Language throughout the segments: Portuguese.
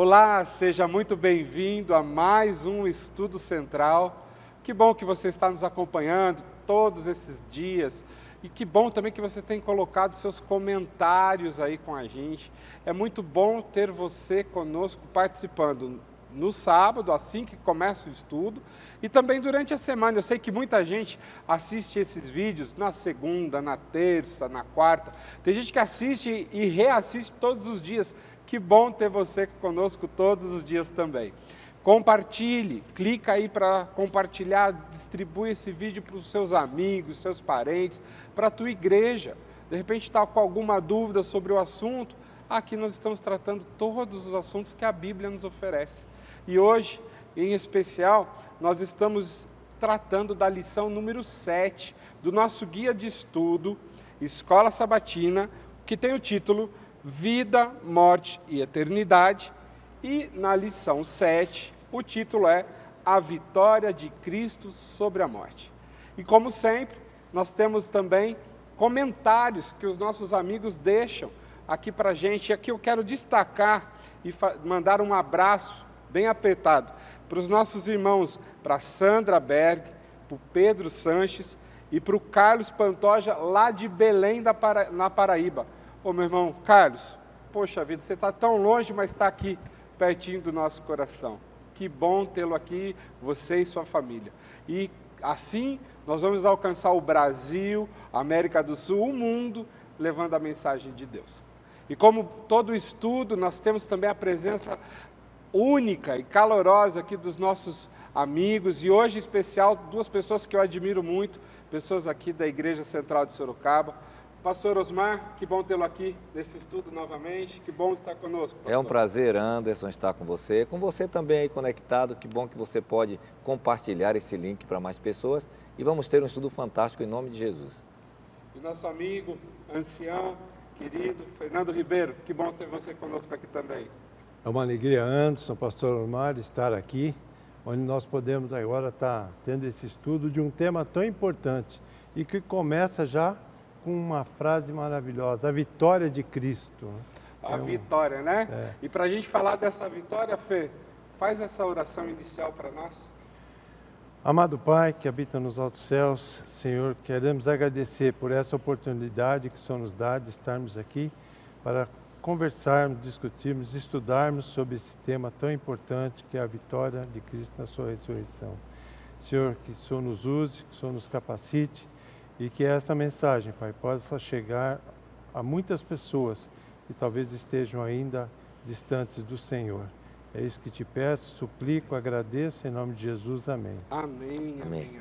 Olá, seja muito bem-vindo a mais um Estudo Central. Que bom que você está nos acompanhando todos esses dias e que bom também que você tem colocado seus comentários aí com a gente. É muito bom ter você conosco participando no sábado, assim que começa o estudo, e também durante a semana. Eu sei que muita gente assiste esses vídeos na segunda, na terça, na quarta. Tem gente que assiste e reassiste todos os dias. Que bom ter você conosco todos os dias também. Compartilhe, clica aí para compartilhar, distribui esse vídeo para os seus amigos, seus parentes, para a tua igreja. De repente está com alguma dúvida sobre o assunto, aqui nós estamos tratando todos os assuntos que a Bíblia nos oferece. E hoje, em especial, nós estamos tratando da lição número 7 do nosso guia de estudo, Escola Sabatina, que tem o título Vida, Morte e Eternidade, e na lição 7, o título é A Vitória de Cristo sobre a Morte. E como sempre, nós temos também comentários que os nossos amigos deixam aqui para a gente. E aqui eu quero destacar e mandar um abraço bem apertado para os nossos irmãos, para a Sandra Berg, para o Pedro Sanches e para o Carlos Pantoja, lá de Belém, na Paraíba. Ô meu irmão Carlos, poxa vida, você está tão longe, mas está aqui pertinho do nosso coração. Que bom tê-lo aqui, você e sua família. E assim nós vamos alcançar o Brasil, a América do Sul, o mundo, levando a mensagem de Deus. E como todo estudo, nós temos também a presença única e calorosa aqui dos nossos amigos, e hoje em especial duas pessoas que eu admiro muito, pessoas aqui da Igreja Central de Sorocaba. Pastor Osmar, que bom tê-lo aqui nesse estudo novamente, que bom estar conosco, pastor. É um prazer, Anderson, estar com você também aí conectado, que bom que você pode compartilhar esse link para mais pessoas e vamos ter um estudo fantástico em nome de Jesus. E nosso amigo, ancião, querido, Fernando Ribeiro, que bom ter você conosco aqui também. É uma alegria, Anderson, pastor Omar, estar aqui, onde nós podemos agora estar tendo esse estudo de um tema tão importante e que começa já com uma frase maravilhosa, a vitória de Cristo. A vitória, né? É. E para a gente falar dessa vitória, Fê, faz essa oração inicial para nós. Amado Pai, que habita nos altos céus, Senhor, queremos agradecer por essa oportunidade que o Senhor nos dá de estarmos aqui para conversarmos, discutirmos, estudarmos sobre esse tema tão importante que é a vitória de Cristo na sua ressurreição. Senhor, que o Senhor nos use, que o Senhor nos capacite e que essa mensagem, Pai, possa chegar a muitas pessoas que talvez estejam ainda distantes do Senhor. É isso que te peço, suplico, agradeço, em nome de Jesus, amém. Amém, amém, amém.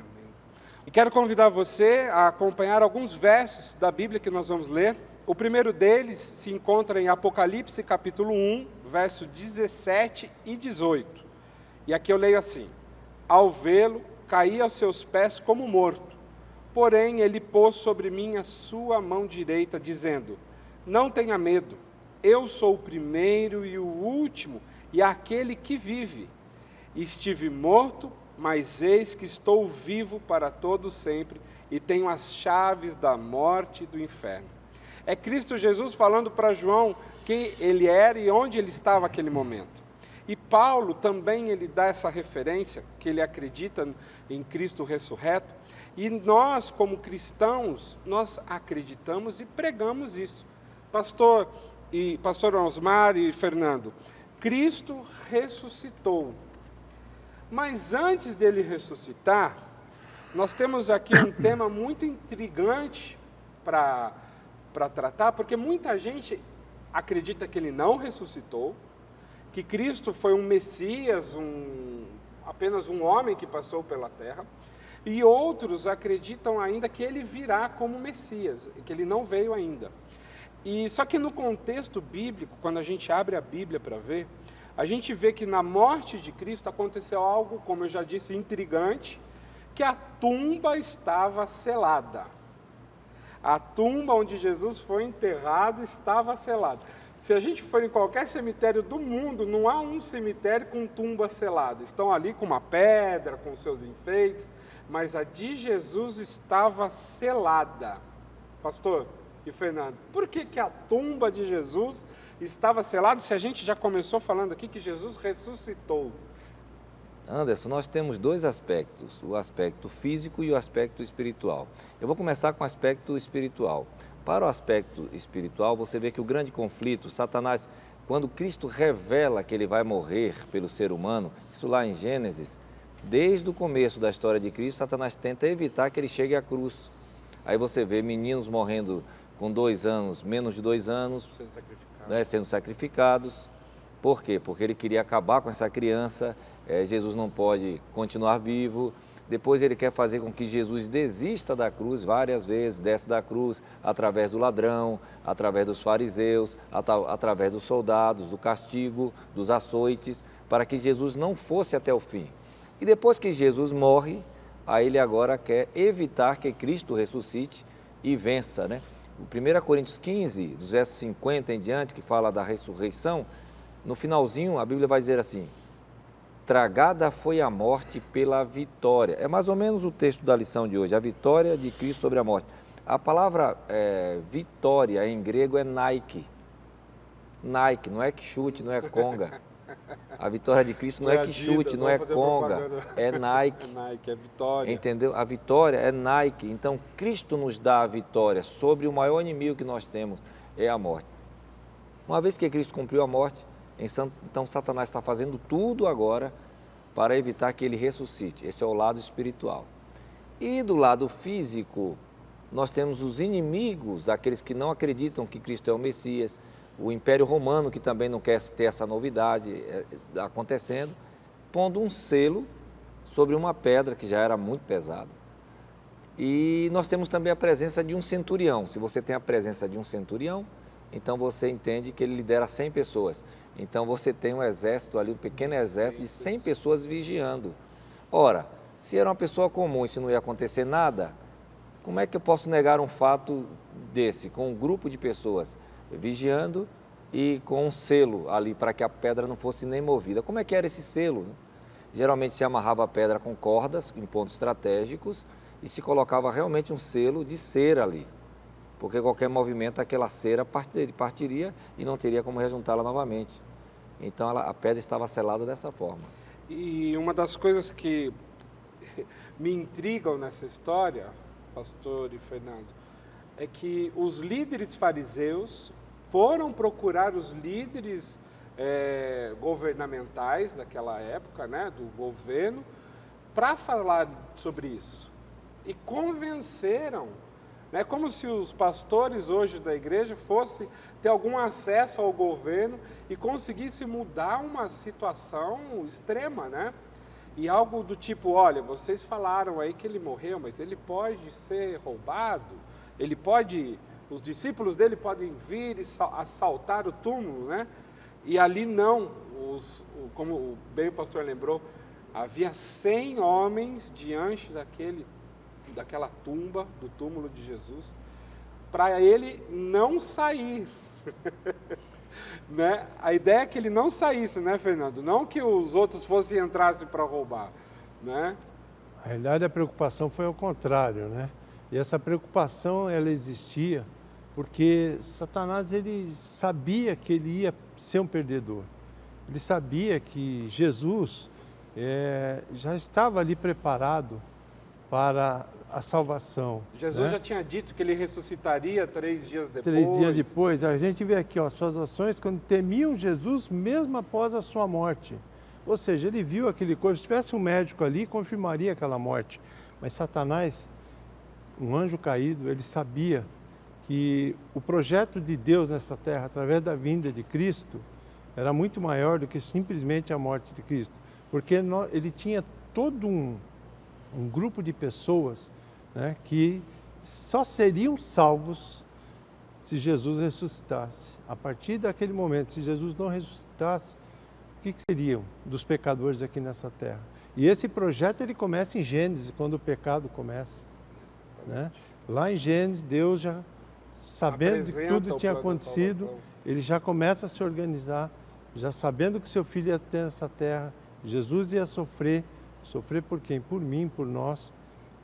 E quero convidar você a acompanhar alguns versos da Bíblia que nós vamos ler. O primeiro deles se encontra em Apocalipse, capítulo 1, verso 17 e 18. E aqui eu leio assim: Ao vê-lo, caí aos seus pés como morto. Porém, ele pôs sobre mim a sua mão direita, dizendo: Não tenha medo, eu sou o primeiro e o último, e aquele que vive. Estive morto, mas eis que estou vivo para todo sempre, e tenho as chaves da morte e do inferno. É Cristo Jesus falando para João quem ele era e onde ele estava naquele momento. E Paulo também ele dá essa referência, que ele acredita em Cristo ressurreto, e nós, como cristãos, nós acreditamos e pregamos isso. Pastor Osmar e Fernando, Cristo ressuscitou. Mas antes dele ressuscitar, nós temos aqui um tema muito intrigante para tratar, porque muita gente acredita que ele não ressuscitou, que Cristo foi um Messias, apenas um homem que passou pela terra, e outros acreditam ainda que ele virá como Messias, que ele não veio ainda. E só que no contexto bíblico, quando a gente abre a Bíblia para ver, a gente vê que na morte de Cristo aconteceu algo, como eu já disse, intrigante, que a tumba estava selada. A tumba onde Jesus foi enterrado estava selada. Se a gente for em qualquer cemitério do mundo, não há um cemitério com tumba selada. Estão ali com uma pedra, com seus enfeites, mas a de Jesus estava selada. Pastor e Fernando, por que a tumba de Jesus estava selado, se a gente já começou falando aqui que Jesus ressuscitou? Anderson, nós temos dois aspectos, o aspecto físico e o aspecto espiritual. Eu vou começar com o aspecto espiritual. Para o aspecto espiritual, você vê que o grande conflito, Satanás, quando Cristo revela que ele vai morrer pelo ser humano, isso lá em Gênesis, desde o começo da história de Cristo, Satanás tenta evitar que ele chegue à cruz. Aí você vê meninos morrendo com 2 anos, menos de 2 anos, sendo sacrificados. Por quê? Porque ele queria acabar com essa criança, Jesus não pode continuar vivo. Depois ele quer fazer com que Jesus desista da cruz várias vezes, desce da cruz através do ladrão, através dos fariseus, através dos soldados, do castigo, dos açoites, para que Jesus não fosse até o fim. E depois que Jesus morre, aí ele agora quer evitar que Cristo ressuscite e vença, né? O 1 Coríntios 15, dos versos 50 em diante, que fala da ressurreição, no finalzinho a Bíblia vai dizer assim: tragada foi a morte pela vitória. É mais ou menos o texto da lição de hoje, a vitória de Cristo sobre a morte. A palavra vitória em grego é Nike. Nike, não é que chute, não é conga. A vitória de Cristo não é que chute, não é conga, é Nike. É Nike, é vitória. Entendeu? A vitória é Nike. Então, Cristo nos dá a vitória sobre o maior inimigo que nós temos, é a morte. Uma vez que Cristo cumpriu a morte, então Satanás está fazendo tudo agora para evitar que ele ressuscite. Esse é o lado espiritual. E do lado físico, nós temos os inimigos, aqueles que não acreditam que Cristo é o Messias, o Império Romano, que também não quer ter essa novidade acontecendo, pondo um selo sobre uma pedra que já era muito pesada. E nós temos também a presença de um centurião. Se você tem a presença de um centurião, então você entende que ele lidera 100 pessoas. Então você tem um exército ali, um pequeno exército de 100 pessoas vigiando. Ora, se era uma pessoa comum e se não ia acontecer nada, como é que eu posso negar um fato desse, com um grupo de pessoas vigiando e com um selo ali para que a pedra não fosse nem movida? Como é que era esse selo, né? Geralmente se amarrava a pedra com cordas em pontos estratégicos e se colocava realmente um selo de cera ali, porque qualquer movimento aquela cera partiria e não teria como rejuntá-la novamente. Então a pedra estava selada dessa forma. E uma das coisas que me intrigam nessa história, pastor e Fernando, é que os líderes fariseus foram procurar os líderes governamentais daquela época, né, do governo, para falar sobre isso. E convenceram, né, como se os pastores hoje da igreja fossem ter algum acesso ao governo e conseguissem mudar uma situação extrema, né? E algo do tipo, olha, vocês falaram aí que ele morreu, mas ele pode ser roubado, ele pode, os discípulos dele podem vir e assaltar o túmulo, né? E ali não, como bem o pastor lembrou, havia 100 homens diante daquela tumba, do túmulo de Jesus, para ele não sair. Né? A ideia é que ele não saísse, né, Fernando? Não que os outros fossem entrassem para roubar, né? Na realidade, a preocupação foi ao contrário, né? E essa preocupação, ela existia porque Satanás, ele sabia que ele ia ser um perdedor. Ele sabia que Jesus já estava ali preparado para a salvação. Jesus, né? já tinha dito que ele ressuscitaria 3 dias depois. 3 dias depois. A gente vê aqui, ó, suas ações quando temiam Jesus mesmo após a sua morte. Ou seja, ele viu aquele corpo. Se tivesse um médico ali, confirmaria aquela morte. Mas Satanás, um anjo caído, ele sabia que o projeto de Deus nessa terra, através da vinda de Cristo, era muito maior do que simplesmente a morte de Cristo. Porque ele tinha todo um grupo de pessoas, né, que só seriam salvos se Jesus ressuscitasse. A partir daquele momento, se Jesus não ressuscitasse, o que seriam dos pecadores aqui nessa terra? E esse projeto ele começa em Gênesis, quando o pecado começa. Né? Lá em Gênesis, Deus já, sabendo que tudo tinha acontecido, ele já começa a se organizar, já sabendo que seu filho ia ter nessa terra, Jesus ia sofrer por quem? Por mim, por nós.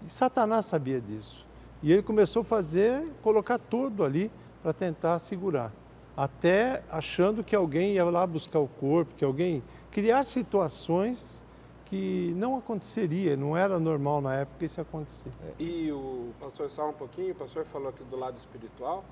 E Satanás sabia disso. E ele começou a colocar tudo ali para tentar segurar. até achando que alguém ia lá buscar o corpo, que alguém criar situações que não aconteceria, não era normal na época isso acontecer. E o pastor, só um pouquinho, o pastor falou aqui do lado espiritual,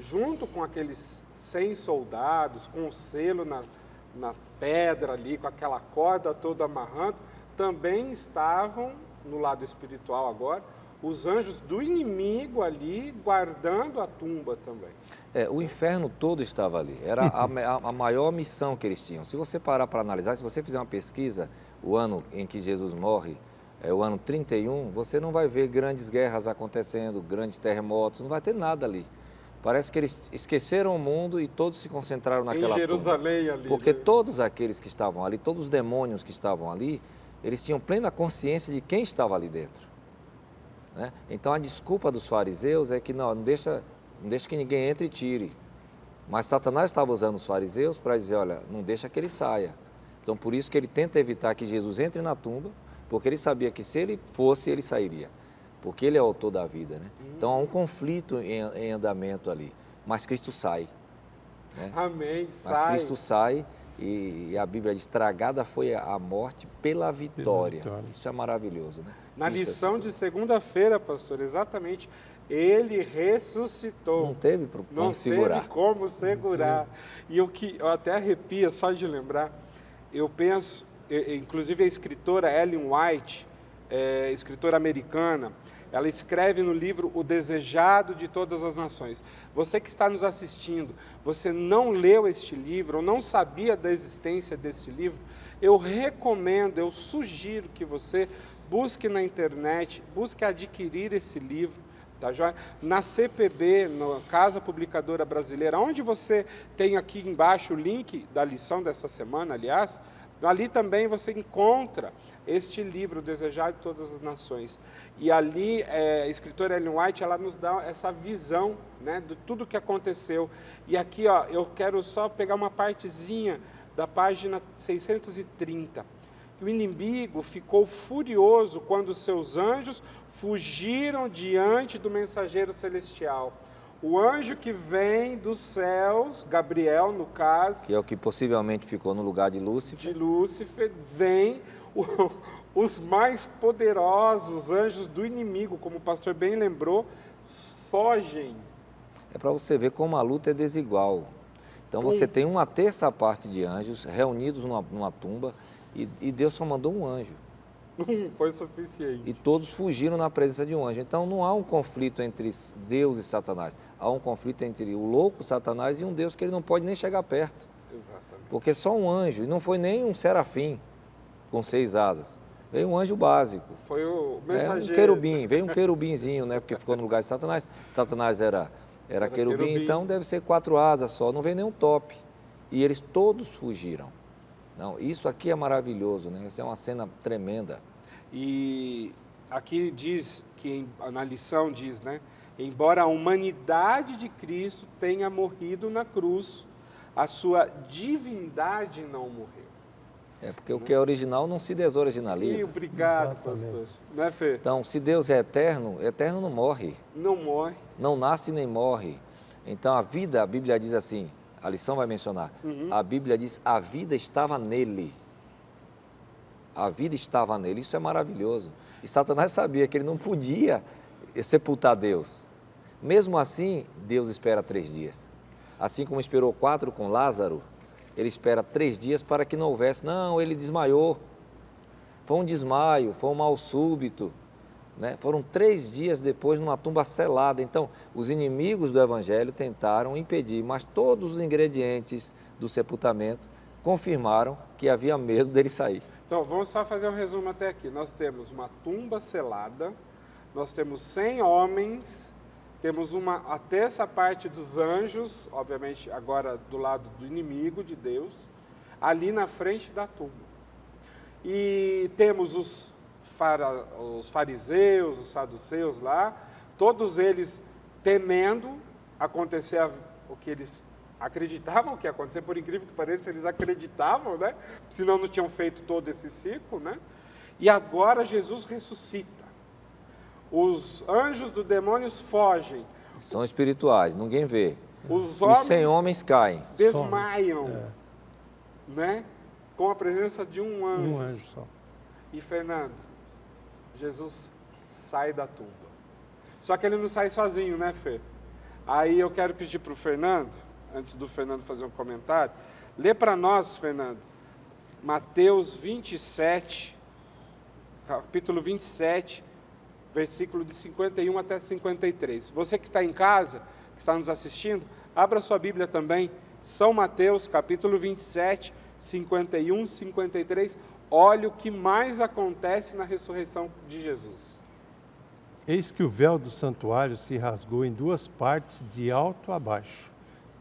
junto com aqueles 100 soldados, com o selo na pedra ali, com aquela corda toda amarrando, também estavam, no lado espiritual agora, os anjos do inimigo ali, guardando a tumba também. O inferno todo estava ali, era a maior missão que eles tinham. Se você parar para analisar, se você fizer uma pesquisa, o ano em que Jesus morre, é o ano 31, você não vai ver grandes guerras acontecendo, grandes terremotos, não vai ter nada ali. Parece que eles esqueceram o mundo e todos se concentraram naquela Em Jerusalém tumba. ali. Porque né? todos aqueles que estavam ali, todos os demônios que estavam ali, eles tinham plena consciência de quem estava ali dentro. Né? Então a desculpa dos fariseus é que não deixa que ninguém entre e tire. Mas Satanás estava usando os fariseus para dizer, olha, não deixa que ele saia. Então por isso que ele tenta evitar que Jesus entre na tumba, porque ele sabia que se ele fosse, ele sairia. Porque ele é o autor da vida, né? Então há um conflito em andamento ali, mas Cristo sai. Né? Amém, Mas sai. Cristo sai e a Bíblia diz, estragada foi a morte pela vitória. Isso é maravilhoso, né? Na Cristo lição de segunda-feira, pastor, exatamente, ele ressuscitou. Não teve como segurar. Não teve como segurar. E o que eu até arrepia só de lembrar, eu penso, inclusive a escritora Ellen White, escritora americana, ela escreve no livro O Desejado de Todas as Nações. Você que está nos assistindo, você não leu este livro, ou não sabia da existência desse livro, eu recomendo, eu sugiro que você busque na internet, busque adquirir esse livro, tá joia? Na CPB, na Casa Publicadora Brasileira, onde você tem aqui embaixo o link da lição dessa semana, aliás, ali também você encontra este livro, O Desejado de Todas as Nações. E ali, a escritora Ellen White, ela nos dá essa visão, né, de tudo que aconteceu. E aqui, ó, eu quero só pegar uma partezinha da página 630. Que o inimigo ficou furioso quando seus anjos fugiram diante do mensageiro celestial. O anjo que vem dos céus, Gabriel no caso, que é o que possivelmente ficou no lugar de Lúcifer. Vem os mais poderosos anjos do inimigo, como o pastor bem lembrou, fogem. É para você ver como a luta é desigual. Então você tem uma terça parte de anjos reunidos numa tumba e Deus só mandou um anjo. Foi suficiente. E todos fugiram na presença de um anjo. Então não há um conflito entre Deus e Satanás. Há um conflito entre o louco Satanás e um Deus que ele não pode nem chegar perto. Exatamente. Porque só um anjo, e não foi nem um serafim com 6 asas. Veio um anjo básico. Foi o mensageiro. Um querubim, veio um querubinzinho, né? Porque ficou no lugar de Satanás. Satanás era querubim, então deve ser 4 asas só, não veio nenhum top. E eles todos fugiram. Não, isso aqui é maravilhoso, né? Isso é uma cena tremenda. E aqui diz, na lição diz, né? Embora a humanidade de Cristo tenha morrido na cruz, a sua divindade não morreu. Porque o que é original não se desoriginaliza. E obrigado, pastor. Não é, Fê? Então, se Deus é eterno, eterno não morre. Não morre. Não nasce nem morre. Então, a vida, a Bíblia diz assim, a lição vai mencionar, a Bíblia diz, a vida estava nele. A vida estava nele, isso é maravilhoso. E Satanás sabia que ele não podia sepultar Deus. Mesmo assim, Deus espera 3 dias. Assim como esperou 4 com Lázaro, ele espera 3 dias para que não houvesse. Não, ele desmaiou. Foi um desmaio, foi um mal súbito. Né? Foram 3 dias depois numa tumba selada. Então, os inimigos do Evangelho tentaram impedir, mas todos os ingredientes do sepultamento confirmaram que havia medo dele sair. Então, vamos só fazer um resumo até aqui. Nós temos uma tumba selada, nós temos 100 homens, temos a terça parte dos anjos, obviamente agora do lado do inimigo de Deus, ali na frente da tumba. E temos os fariseus, os saduceus lá, todos eles temendo acontecer o que eles acreditavam que ia acontecer, por incrível que pareça, eles acreditavam, né? Senão não tinham feito todo esse ciclo, né? E agora Jesus ressuscita. Os anjos dos demônios fogem. São espirituais, ninguém vê. Os Os 100 homens caem. desmaiam, É. né? Com a presença de um anjo. Um anjo só. E Fernando, Jesus sai da tumba. Só que ele não sai sozinho, né, Fê? Aí eu quero pedir para o Fernando, antes do Fernando fazer um comentário, lê para nós, Fernando, Mateus 27, capítulo 27, versículo de 51 até 53. Você que está em casa, que está nos assistindo, abra sua Bíblia também, São Mateus, capítulo 27, 51, 53. Olha o que mais acontece na ressurreição de Jesus. Eis que o véu do santuário se rasgou em duas partes, de alto a baixo.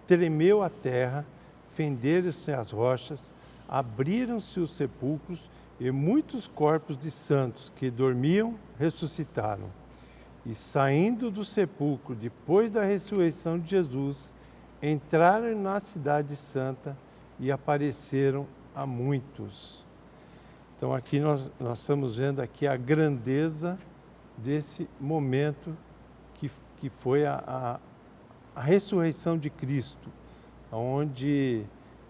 Tremeu a terra, fenderam-se as rochas, abriram-se os sepulcros, e muitos corpos de santos que dormiam ressuscitaram. E saindo do sepulcro, depois da ressurreição de Jesus, entraram na cidade santa e apareceram a muitos. Então aqui nós estamos vendo aqui a grandeza desse momento que foi a ressurreição de Cristo, onde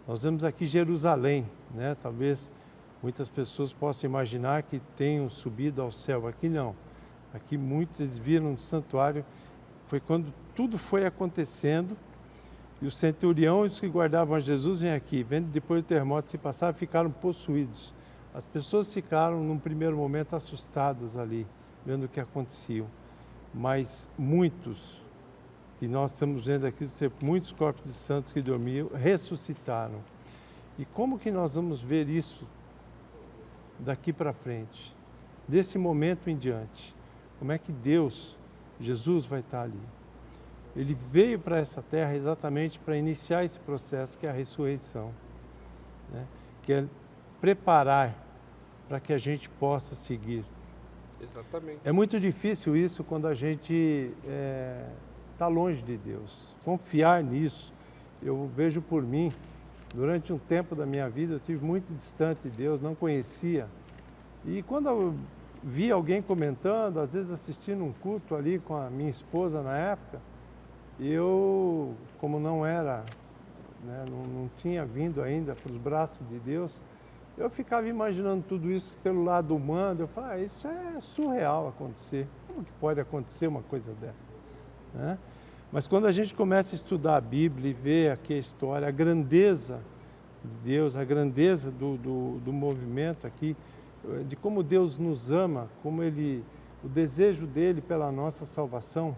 nós vemos aqui Jerusalém, né? Talvez muitas pessoas possam imaginar que tenham subido ao céu. Aqui não. Aqui muitos viram no santuário. Foi quando tudo foi acontecendo. E os centuriões que guardavam a Jesus vêm aqui, vendo depois do terremoto se passar, ficaram possuídos. As pessoas ficaram, num primeiro momento, assustadas ali, vendo o que acontecia. Mas muitos, que nós estamos vendo aqui, muitos corpos de santos que dormiam, ressuscitaram. E como que nós vamos ver isso daqui para frente? Desse momento em diante. Como é que Deus, Jesus vai estar ali? Ele veio para essa terra exatamente para iniciar esse processo que é a ressurreição, né? Que é preparar para que a gente possa seguir. Exatamente. É muito difícil isso quando a gente está longe de Deus. Confiar nisso, eu vejo por mim, durante um tempo da minha vida eu estive muito distante de Deus, não conhecia. E quando eu vi alguém comentando, às vezes assistindo um culto ali com a minha esposa na época, eu, como não era, né, não tinha vindo ainda para os braços de Deus, eu ficava imaginando tudo isso pelo lado humano. Eu falava, isso é surreal acontecer. Como que pode acontecer uma coisa dessa? Né? Mas quando a gente começa a estudar a Bíblia e ver aqui a história, a grandeza de Deus, a grandeza do movimento aqui, de como Deus nos ama, como o desejo dele pela nossa salvação,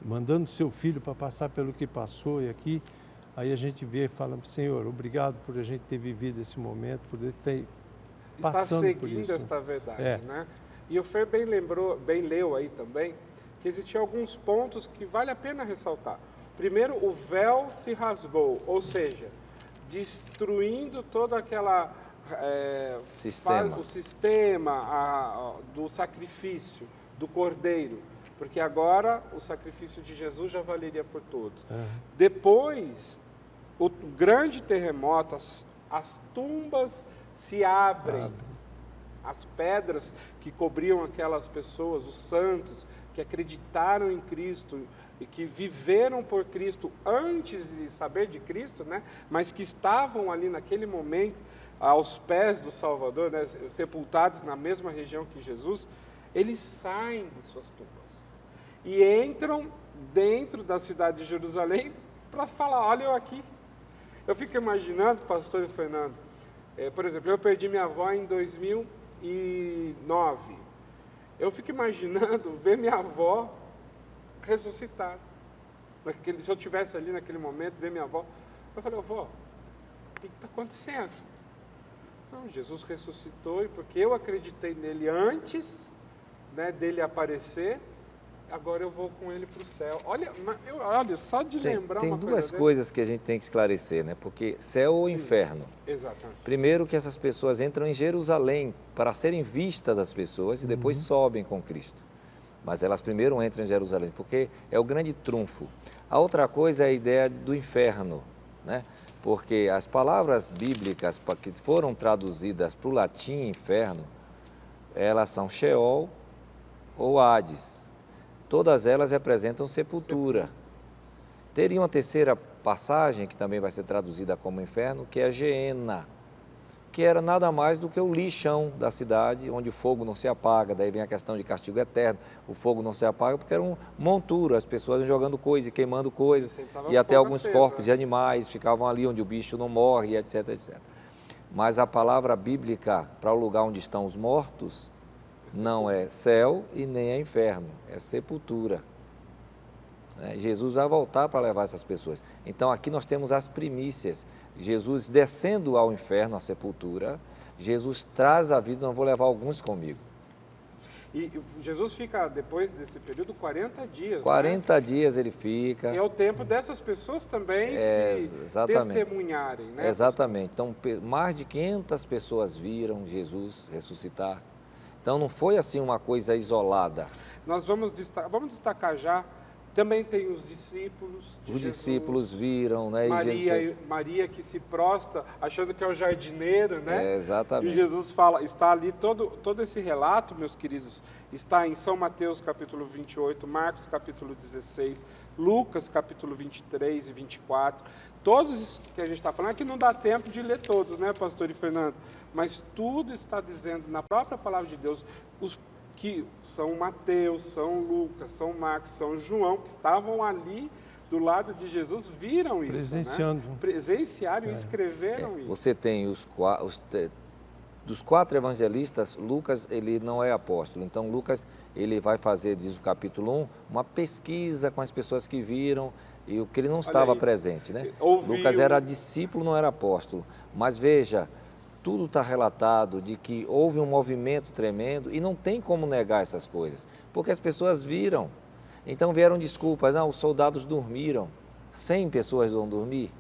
mandando seu filho para passar pelo que passou, e aqui, aí a gente vê e fala, Senhor, obrigado por a gente ter vivido esse momento, por ele ter passando por isso. Está seguindo esta verdade, É. né? E o Fer bem leu aí também, que existiam alguns pontos que vale a pena ressaltar. Primeiro, o véu se rasgou, ou seja, destruindo toda aquela... Sistema. o sistema do sacrifício, do cordeiro, porque agora o sacrifício de Jesus já valeria por todos. Depois, o grande terremoto, as tumbas se abrem, as pedras que cobriam aquelas pessoas, os santos, que acreditaram em Cristo e que viveram por Cristo antes de saber de Cristo, né? Mas que estavam ali naquele momento aos pés do Salvador, né? Sepultados na mesma região que Jesus, eles saem de suas tumbas e entram dentro da cidade de Jerusalém para falar, olha eu aqui. Eu fico imaginando, pastor Fernando, por exemplo, eu perdi minha avó em 2009. Eu fico imaginando ver minha avó ressuscitar. Se eu estivesse ali naquele momento, ver minha avó, eu falei, avó, o que está acontecendo? Não, Jesus ressuscitou e porque eu acreditei nele antes, né, dele aparecer, agora eu vou com ele para o céu. Olha, só de lembrar tem uma duas coisa coisas que a gente tem que esclarecer, né? Porque céu ou Sim. inferno. Exatamente. Primeiro que essas pessoas entram em Jerusalém para serem vistas das pessoas e depois sobem com Cristo. Mas elas primeiro entram em Jerusalém, porque é o grande trunfo. A outra coisa é a ideia do inferno, né? Porque as palavras bíblicas que foram traduzidas para o latim inferno, elas são Sheol ou Hades. Todas elas representam sepultura. Teria uma terceira passagem, que também vai ser traduzida como inferno, que é a Geena, que era nada mais do que o lixão da cidade, onde o fogo não se apaga. Daí vem a questão de castigo eterno, o fogo não se apaga, porque era um monturo, as pessoas jogando coisas, queimando coisas, e até alguns corpos de animais ficavam ali onde o bicho não morre, etc, etc. Mas a palavra bíblica para o lugar onde estão os mortos não é céu e nem é inferno, é sepultura. Jesus vai voltar para levar essas pessoas. Então aqui nós temos as primícias. Jesus descendo ao inferno, à sepultura, Jesus traz a vida, não vou levar alguns comigo. E Jesus fica, depois desse período, 40 dias. 40 dias ele fica. E é o tempo dessas pessoas também exatamente. Testemunharem, né? Exatamente. Então, mais de 500 pessoas viram Jesus ressuscitar. Então, não foi assim uma coisa isolada. Nós vamos destacar já. Também tem os discípulos de Os Jesus. Discípulos viram, né? Maria que se prostra, achando que é o jardineiro, né? Exatamente. E Jesus fala, está ali, todo esse relato, meus queridos, está em São Mateus capítulo 28, Marcos capítulo 16, Lucas capítulo 23 e 24. Todos isso que a gente está falando, aqui não dá tempo de ler todos, né, pastor e Fernando? Mas tudo está dizendo na própria palavra de Deus, que São Mateus, São Lucas, São Marcos, São João, que estavam ali do lado de Jesus, viram isso, presenciando, né? Presenciaram e escreveram isso. Você tem dos 4 evangelistas, Lucas ele não é apóstolo. Então Lucas ele vai fazer, diz o capítulo 1, uma pesquisa com as pessoas que viram e o que ele não estava presente, né? Lucas era discípulo, não era apóstolo. Mas veja, tudo está relatado de que houve um movimento tremendo e não tem como negar essas coisas, porque as pessoas viram. Então vieram desculpas, não, os soldados dormiram. 100 pessoas vão dormir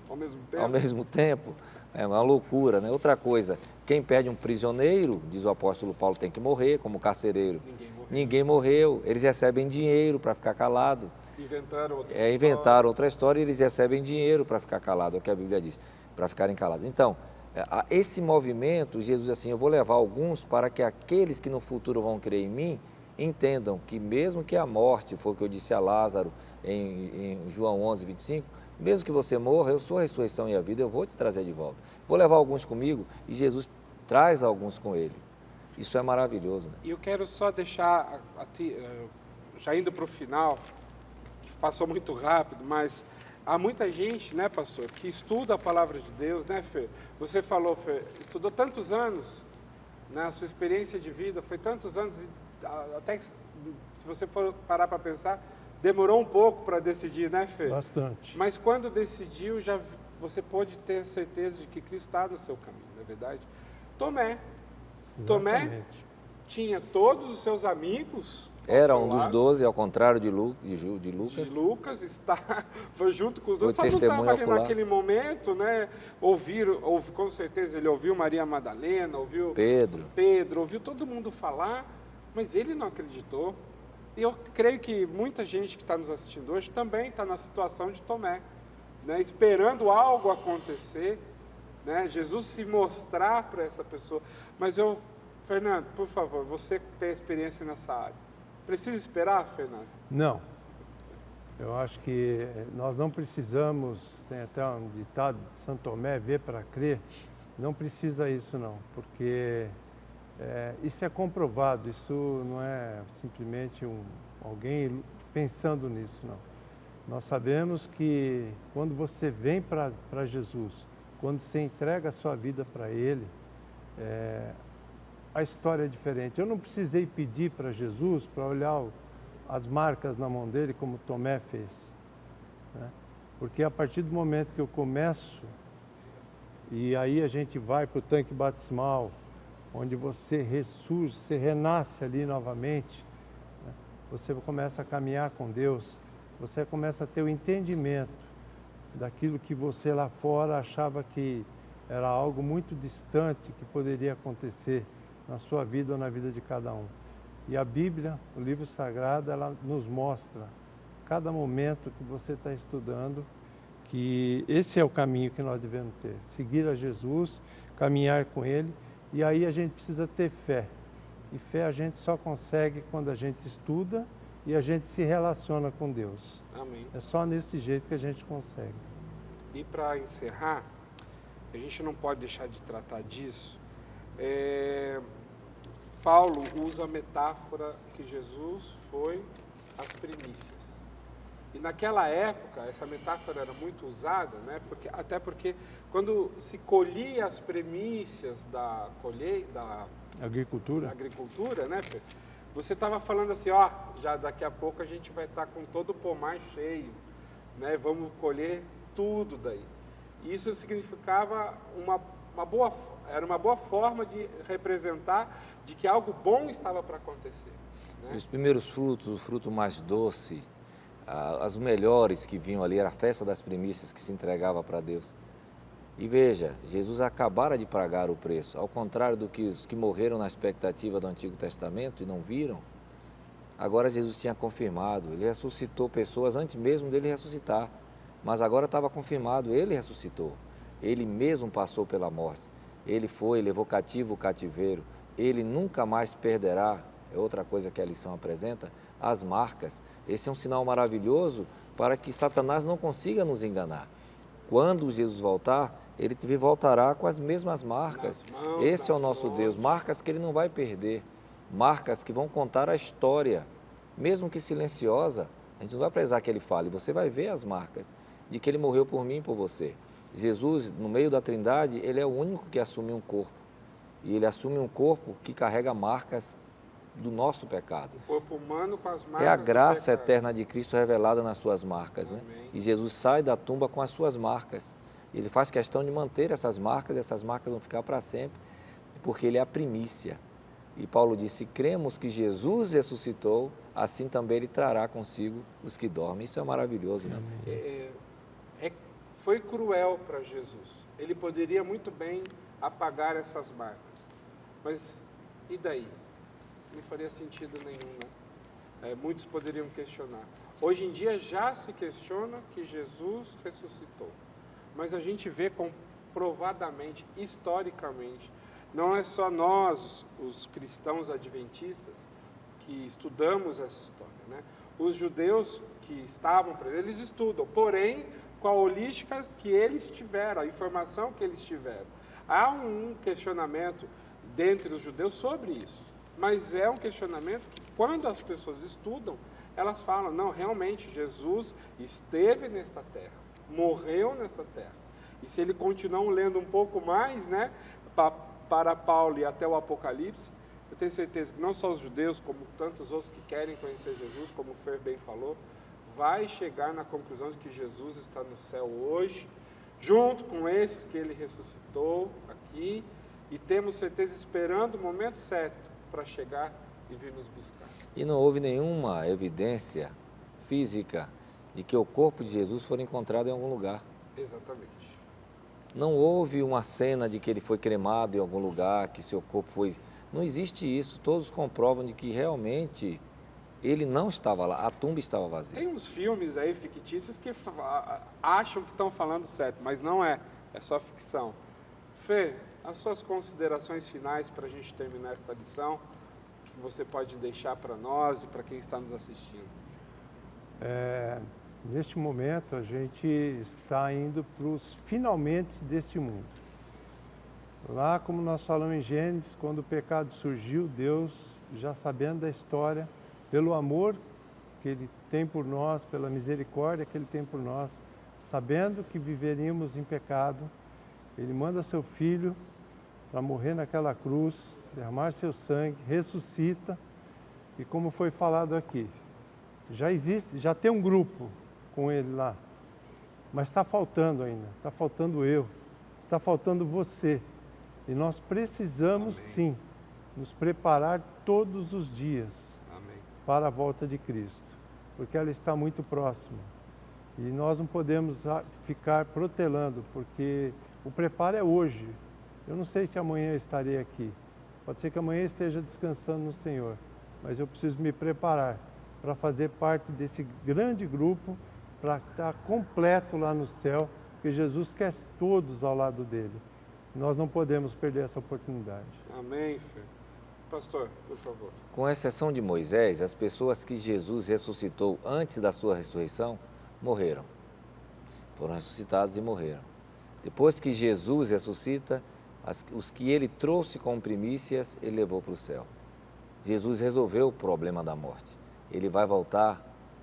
ao mesmo tempo. É uma loucura, né? Outra coisa, quem perde um prisioneiro, diz o apóstolo Paulo, tem que morrer como carcereiro. Ninguém morreu. Eles recebem dinheiro para ficar calado. Inventaram outra história e eles recebem dinheiro para ficar calado, é o que a Bíblia diz, para ficarem calados. Então, esse movimento, Jesus assim, eu vou levar alguns para que aqueles que no futuro vão crer em mim, entendam que mesmo que a morte, foi o que eu disse a Lázaro em João 11, 25, mesmo que você morra, eu sou a ressurreição e a vida, eu vou te trazer de volta. Vou levar alguns comigo e Jesus traz alguns com ele. Isso é maravilhoso, né? E eu quero só deixar, já indo para o final, que passou muito rápido, mas há muita gente, né, pastor, que estuda a palavra de Deus, né, Fê? Você falou, Fê, estudou tantos anos, né, a sua experiência de vida foi tantos anos, até se você for parar para pensar, demorou um pouco para decidir, né, Fê? Bastante. Mas quando decidiu, você pôde ter certeza de que Cristo está no seu caminho, não é verdade? Tomé tinha todos os seus amigos. Era um dos 12, ao contrário de Lucas. De Lucas foi junto com os 12, só não estava ali naquele momento, né? Com certeza ele ouviu Maria Madalena, ouviu Pedro, ouviu todo mundo falar, mas ele não acreditou. E eu creio que muita gente que está nos assistindo hoje também está na situação de Tomé, né? Esperando algo acontecer, né? Jesus se mostrar para essa pessoa. Mas Fernando, por favor, você que tem experiência nessa área, precisa esperar, Fernando? Não. Eu acho que nós não precisamos, tem até um ditado de São Tomé, ver para crer, não precisa isso não, porque isso é comprovado, isso não é simplesmente alguém pensando nisso, não. Nós sabemos que quando você vem para Jesus, quando você entrega a sua vida para Ele, a história é diferente. Eu não precisei pedir para Jesus para olhar as marcas na mão dele, como Tomé fez, né? Porque a partir do momento que eu começo, e aí a gente vai para o tanque batismal, onde você ressurge, você renasce ali novamente, né? Você começa a caminhar com Deus, você começa a ter o entendimento daquilo que você lá fora achava que era algo muito distante que poderia acontecer na sua vida ou na vida de cada um. E a Bíblia, o livro sagrado, ela nos mostra, cada momento que você está estudando, que esse é o caminho que nós devemos ter. Seguir a Jesus, caminhar com Ele, e aí a gente precisa ter fé. E fé a gente só consegue quando a gente estuda e a gente se relaciona com Deus. Amém. É só nesse jeito que a gente consegue. E para encerrar, a gente não pode deixar de tratar disso. Paulo usa a metáfora que Jesus foi as primícias. E naquela época, essa metáfora era muito usada, né? Até porque quando se colhia as primícias da agricultura, né, Fê? Você estava falando assim, ó, já daqui a pouco a gente vai estar com todo o pomar cheio, né? Vamos colher tudo daí. Isso significava era uma boa forma de representar de que algo bom estava para acontecer. Né? Os primeiros frutos, o fruto mais doce, as melhores que vinham ali, era a festa das primícias que se entregava para Deus. E veja, Jesus acabara de pagar o preço, ao contrário do que os que morreram na expectativa do Antigo Testamento e não viram, agora Jesus tinha confirmado, ele ressuscitou pessoas antes mesmo dele ressuscitar, mas agora estava confirmado, ele ressuscitou, ele mesmo passou pela morte, ele levou cativo o cativeiro, ele nunca mais perderá, é outra coisa que a lição apresenta, as marcas. Esse é um sinal maravilhoso para que Satanás não consiga nos enganar. Quando Jesus voltar, ele voltará com as mesmas marcas. Esse é o nosso Deus, marcas que ele não vai perder, marcas que vão contar a história, mesmo que silenciosa, a gente não vai precisar que ele fale, você vai ver as marcas de que ele morreu por mim e por você. Jesus, no meio da Trindade, ele é o único que assume um corpo, e ele assume um corpo que carrega marcas do nosso pecado. O corpo humano com as marcas. É a graça eterna de Cristo revelada nas suas marcas, né? Amém. E Jesus sai da tumba com as suas marcas. Ele faz questão de manter essas marcas vão ficar para sempre, porque ele é a primícia. E Paulo disse, se cremos que Jesus ressuscitou, assim também ele trará consigo os que dormem. Isso é maravilhoso, né? Foi cruel para Jesus. Ele poderia muito bem apagar essas marcas. Mas e daí? Não faria sentido nenhum, né? Muitos poderiam questionar. Hoje em dia já se questiona que Jesus ressuscitou. Mas a gente vê comprovadamente, historicamente, não é só nós, os cristãos adventistas, que estudamos essa história, né? Os judeus que estavam presentes, eles estudam, porém, com a holística que eles tiveram, a informação que eles tiveram. Há um questionamento dentre os judeus sobre isso, mas é um questionamento que, quando as pessoas estudam, elas falam, não, realmente, Jesus esteve nesta terra, morreu nesta terra. E se ele continuar lendo um pouco mais, né, para Paulo e até o Apocalipse, eu tenho certeza que não só os judeus, como tantos outros que querem conhecer Jesus, como o Fer bem falou, vai chegar na conclusão de que Jesus está no céu hoje, junto com esses que ele ressuscitou aqui, e temos certeza esperando o momento certo para chegar e vir nos buscar. E não houve nenhuma evidência física de que o corpo de Jesus foi encontrado em algum lugar. Exatamente. Não houve uma cena de que ele foi cremado em algum lugar, que seu corpo foi... Não existe isso. Todos comprovam de que realmente ele não estava lá, a tumba estava vazia. Tem uns filmes aí fictícios que acham que estão falando certo, mas não é. É só ficção. Fê, as suas considerações finais para a gente terminar esta lição, que você pode deixar para nós e para quem está nos assistindo. Neste momento, a gente está indo para os finalmente deste mundo. Lá, como nós falamos em Gênesis, quando o pecado surgiu, Deus, já sabendo da história, pelo amor que Ele tem por nós, pela misericórdia que Ele tem por nós, sabendo que viveríamos em pecado, Ele manda seu Filho para morrer naquela cruz, derramar seu sangue, ressuscita, e como foi falado aqui, já tem um grupo com Ele lá, mas está faltando ainda, está faltando eu, está faltando você, e nós precisamos sim nos preparar todos os dias para a volta de Cristo, porque ela está muito próxima, e nós não podemos ficar protelando, porque o preparo é hoje. Eu não sei se amanhã eu estarei aqui, pode ser que amanhã eu esteja descansando no Senhor, mas eu preciso me preparar para fazer parte desse grande grupo, para estar completo lá no céu, porque Jesus quer todos ao lado dele. Nós não podemos perder essa oportunidade. Amém, Fer. Pastor, por favor. Com exceção de Moisés, as pessoas que Jesus ressuscitou antes da sua ressurreição morreram. Foram ressuscitados e morreram. Depois que Jesus ressuscita, os que ele trouxe como primícias, ele levou para o céu. Jesus resolveu o problema da morte. Ele vai voltar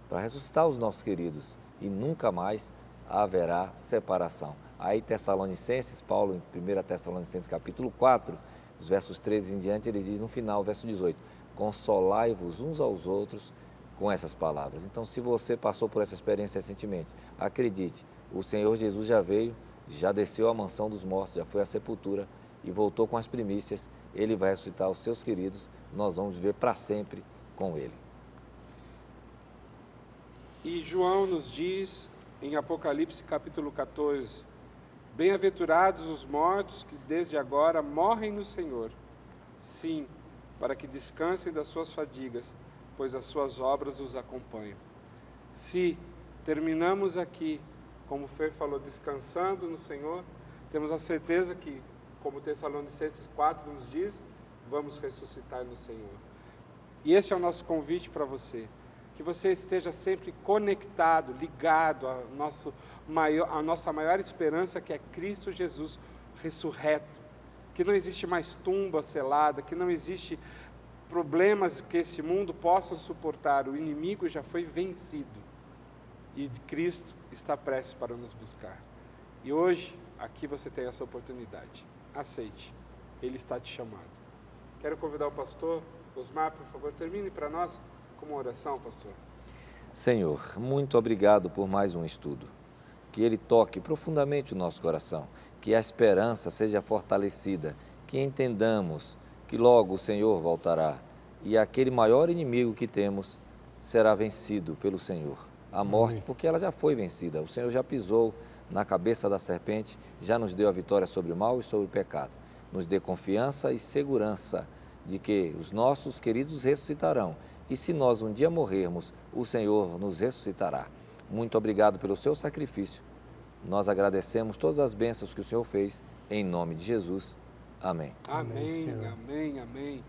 para ressuscitar os nossos queridos e nunca mais haverá separação. Aí Tessalonicenses, Paulo em 1 Tessalonicenses capítulo 4, os versos 13 em diante, ele diz no final, verso 18, consolai-vos uns aos outros com essas palavras. Então, se você passou por essa experiência recentemente, acredite, o Senhor Jesus já veio, já desceu à mansão dos mortos, já foi à sepultura e voltou com as primícias. Ele vai ressuscitar os seus queridos, nós vamos viver para sempre com ele. E João nos diz em Apocalipse capítulo 14, bem-aventurados os mortos que desde agora morrem no Senhor. Sim, para que descansem das suas fadigas, pois as suas obras os acompanham. Se terminamos aqui, como o Fer falou, descansando no Senhor, temos a certeza que, como Tessalonicenses 4 nos diz, vamos ressuscitar no Senhor. E esse é o nosso convite para você, que você esteja sempre conectado, ligado à nossa maior esperança, que é Cristo Jesus ressurreto, que não existe mais tumba selada, que não existe problemas que esse mundo possa suportar, o inimigo já foi vencido e Cristo está prestes para nos buscar. E hoje, aqui você tem essa oportunidade, aceite, Ele está te chamando. Quero convidar o pastor Osmar, por favor, termine para nós com uma oração, pastor. Senhor, muito obrigado por mais um estudo. Que ele toque profundamente o nosso coração, que a esperança seja fortalecida, que entendamos que logo o Senhor voltará e aquele maior inimigo que temos será vencido pelo Senhor. A morte, porque ela já foi vencida, o Senhor já pisou na cabeça da serpente, já nos deu a vitória sobre o mal e sobre o pecado. Nos dê confiança e segurança de que os nossos queridos ressuscitarão. E se nós um dia morrermos, o Senhor nos ressuscitará. Muito obrigado pelo seu sacrifício. Nós agradecemos todas as bênçãos que o Senhor fez, em nome de Jesus. Amém. Amém, amém, amém.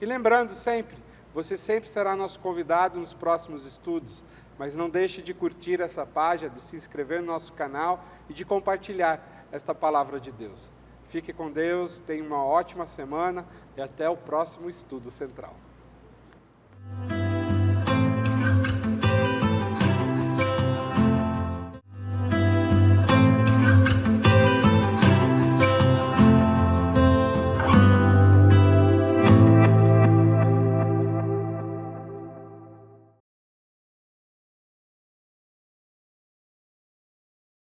E lembrando sempre, você sempre será nosso convidado nos próximos estudos, mas não deixe de curtir essa página, de se inscrever no nosso canal e de compartilhar esta palavra de Deus. Fique com Deus, tenha uma ótima semana e até o próximo Estudo Central.